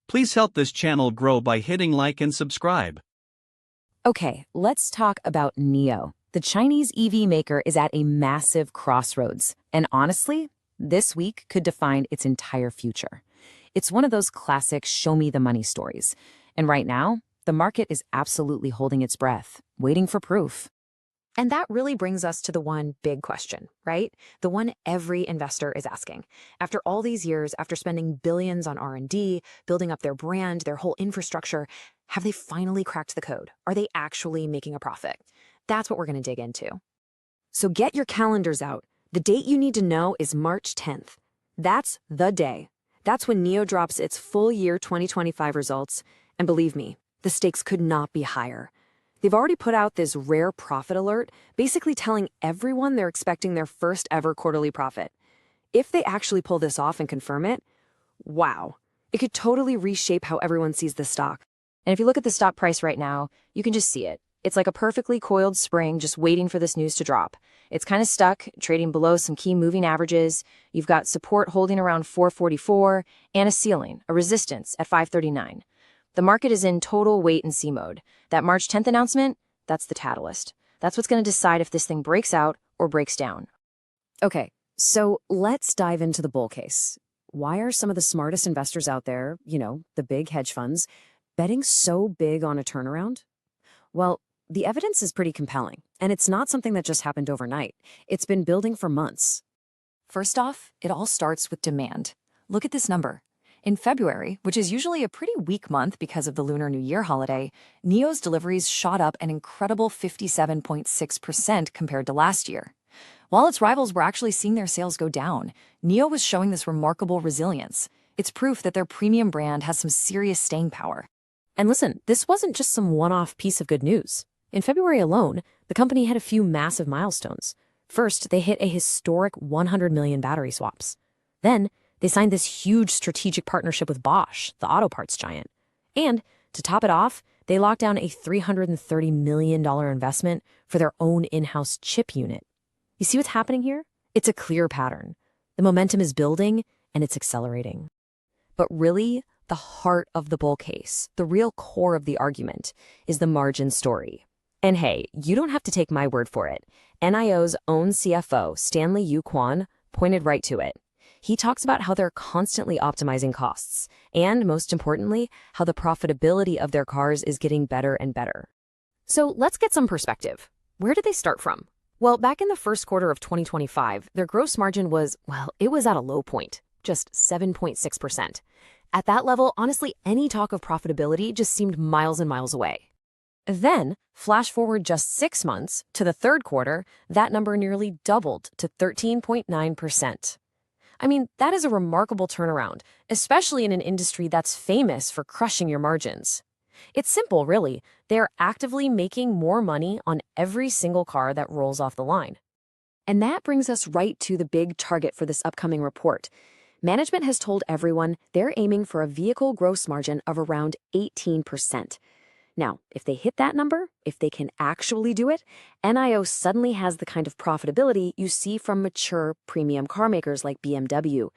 Please help this channel grow by hitting like and subscribe. Okay, let's talk about NIO. The Chinese EV maker is at a massive crossroads, and honestly, this week could define its entire future. It's one of those classic show me the money stories, and right now, the market is absolutely holding its breath, waiting for proof. And that really brings us to the one big question, right? The one every investor is asking. After all these years, after spending billions on R&D, building up their brand, their whole infrastructure, have they finally cracked the code? Are they actually making a profit? That's what we're going to dig into. So get your calendars out. The date you need to know is March 10th. That's the day. That's when NIO drops its full year 2025 results. And believe me, the stakes could not be higher. They've already put out this rare profit alert, basically telling everyone they're expecting their first ever quarterly profit. If they actually pull this off and confirm it, wow, it could totally reshape how everyone sees the stock. And if you look at the stock price right now, you can just see it. It's like a perfectly coiled spring just waiting for this news to drop. It's kind of stuck, trading below some key moving averages. You've got support holding around 444 and a ceiling, a resistance at 539. The market is in total wait-and-see mode. That March 10th announcement, that's the catalyst. That's what's going to decide if this thing breaks out or breaks down. Okay, so let's dive into the bull case. Why are some of the smartest investors out there, the big hedge funds, betting so big on a turnaround? Well, the evidence is pretty compelling, and it's not something that just happened overnight. It's been building for months. First off, it all starts with demand. Look at this number. In February, which is usually a pretty weak month because of the Lunar New Year holiday, NIO's deliveries shot up an incredible 57.6% compared to last year. While its rivals were actually seeing their sales go down, NIO was showing this remarkable resilience. It's proof that their premium brand has some serious staying power. And listen, this wasn't just some one-off piece of good news. In February alone, the company had a few massive milestones. First, they hit a historic 100 million battery swaps. Then, they signed this huge strategic partnership with Bosch, the auto parts giant. And to top it off, they locked down a $330 million investment for their own in-house chip unit. You see what's happening here? It's a clear pattern. The momentum is building, and it's accelerating. But really, the heart of the bull case, the real core of the argument, is the margin story. And hey, you don't have to take my word for it. NIO's own CFO, Stanley Yu Quan, pointed right to it. He talks about how they're constantly optimizing costs, and most importantly, how the profitability of their cars is getting better and better. So let's get some perspective. Where did they start from? Well, back in the first quarter of 2025, their gross margin was, it was at a low point, just 7.6%. At that level, honestly, any talk of profitability just seemed miles and miles away. Then, flash forward just 6 months to the third quarter, that number nearly doubled to 13.9%. I mean, that is a remarkable turnaround, especially in an industry that's famous for crushing your margins. It's simple, really. They're actively making more money on every single car that rolls off the line. And that brings us right to the big target for this upcoming report. Management has told everyone they're aiming for a vehicle gross margin of around 18%. Now, if they hit that number, if they can actually do it, NIO suddenly has the kind of profitability you see from mature premium car makers like BMW.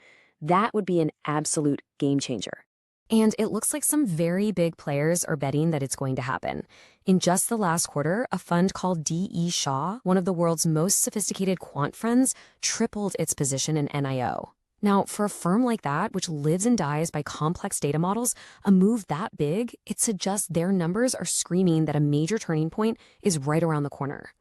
That would be an absolute game changer. And it looks like some very big players are betting that it's going to happen. In just the last quarter, a fund called D.E. Shaw, one of the world's most sophisticated quant funds, tripled its position in NIO. Now, for a firm like that, which lives and dies by complex data models, a move that big, it suggests their numbers are screaming that a major turning point is right around the corner.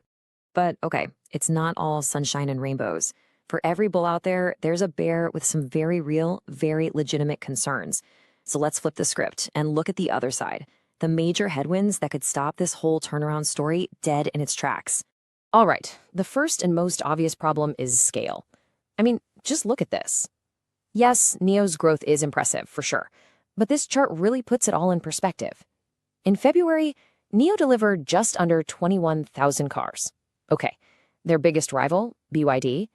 But okay, it's not all sunshine and rainbows. For every bull out there, there's a bear with some very real, very legitimate concerns. So let's flip the script and look at the other side, the major headwinds that could stop this whole turnaround story dead in its tracks. All right, the first and most obvious problem is scale. I mean, just look at this. Yes, NIO's growth is impressive, for sure, but this chart really puts it all in perspective. In February, NIO delivered just under 21,000 cars. Okay, their biggest rival, BYD,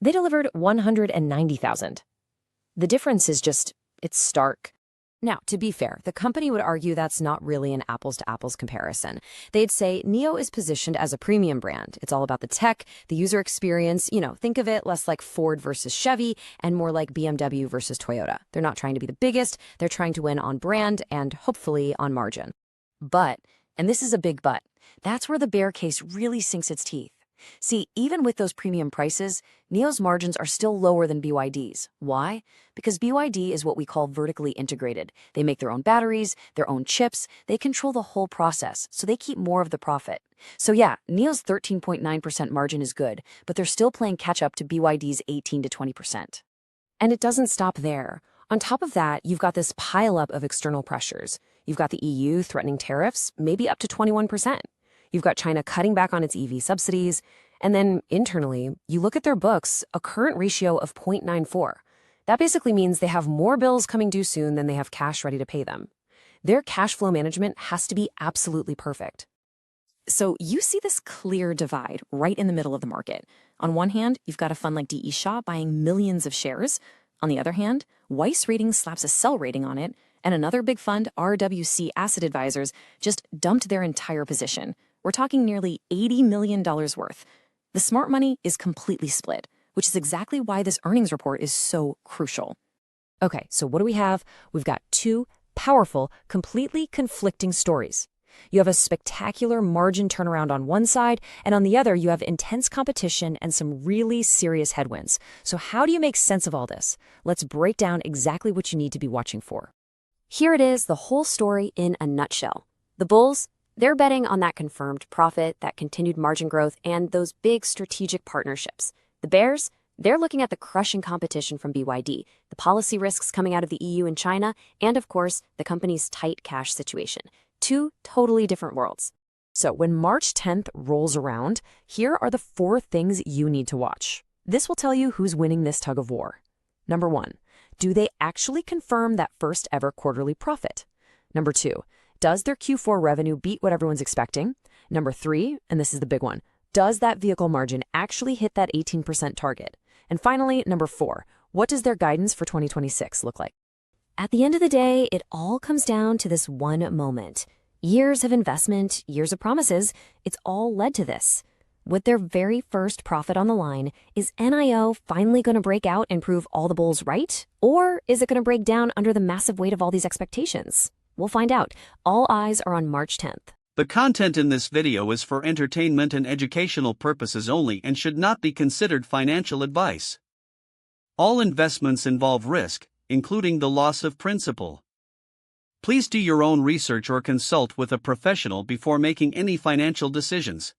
they delivered 190,000. The difference is it's stark. Now, to be fair, the company would argue that's not really an apples-to-apples comparison. They'd say NIO is positioned as a premium brand. It's all about the tech, the user experience. Think of it less like Ford versus Chevy and more like BMW versus Toyota. They're not trying to be the biggest. They're trying to win on brand and hopefully on margin. But, and this is a big but, that's where the bear case really sinks its teeth. See, even with those premium prices, NIO's margins are still lower than BYD's. Why? Because BYD is what we call vertically integrated. They make their own batteries, their own chips, they control the whole process, so they keep more of the profit. So yeah, NIO's 13.9% margin is good, but they're still playing catch up to BYD's 18 to 20%. And it doesn't stop there. On top of that, you've got this pileup of external pressures. You've got the EU threatening tariffs, maybe up to 21%. You've got China cutting back on its EV subsidies. And then internally, you look at their books, a current ratio of 0.94. That basically means they have more bills coming due soon than they have cash ready to pay them. Their cash flow management has to be absolutely perfect. So you see this clear divide right in the middle of the market. On one hand, you've got a fund like DE Shaw buying millions of shares. On the other hand, Weiss Ratings slaps a sell rating on it, and another big fund, RWC Asset Advisors, just dumped their entire position. We're talking nearly $80 million worth. The smart money is completely split, which is exactly why this earnings report is so crucial. Okay, so what do we have? We've got two powerful, completely conflicting stories. You have a spectacular margin turnaround on one side, and on the other, you have intense competition and some really serious headwinds. So how do you make sense of all this? Let's break down exactly what you need to be watching for. Here it is, the whole story in a nutshell. The bulls, they're betting on that confirmed profit, that continued margin growth, and those big strategic partnerships. The bears, they're looking at the crushing competition from BYD, the policy risks coming out of the EU and China, and of course, the company's tight cash situation. Two totally different worlds. So when March 10th rolls around, here are the 4 things you need to watch. This will tell you who's winning this tug of war. Number 1, do they actually confirm that first ever quarterly profit? Number 2, does their Q4 revenue beat what everyone's expecting? Number 3, and this is the big one, does that vehicle margin actually hit that 18% target? And finally, number 4, what does their guidance for 2026 look like? At the end of the day, it all comes down to this one moment. Years of investment, years of promises, it's all led to this. With their very first profit on the line, is NIO finally going to break out and prove all the bulls right? Or is it going to break down under the massive weight of all these expectations? We'll find out. All eyes are on March 10th. The content in this video is for entertainment and educational purposes only and should not be considered financial advice. All investments involve risk, including the loss of principal. Please do your own research or consult with a professional before making any financial decisions.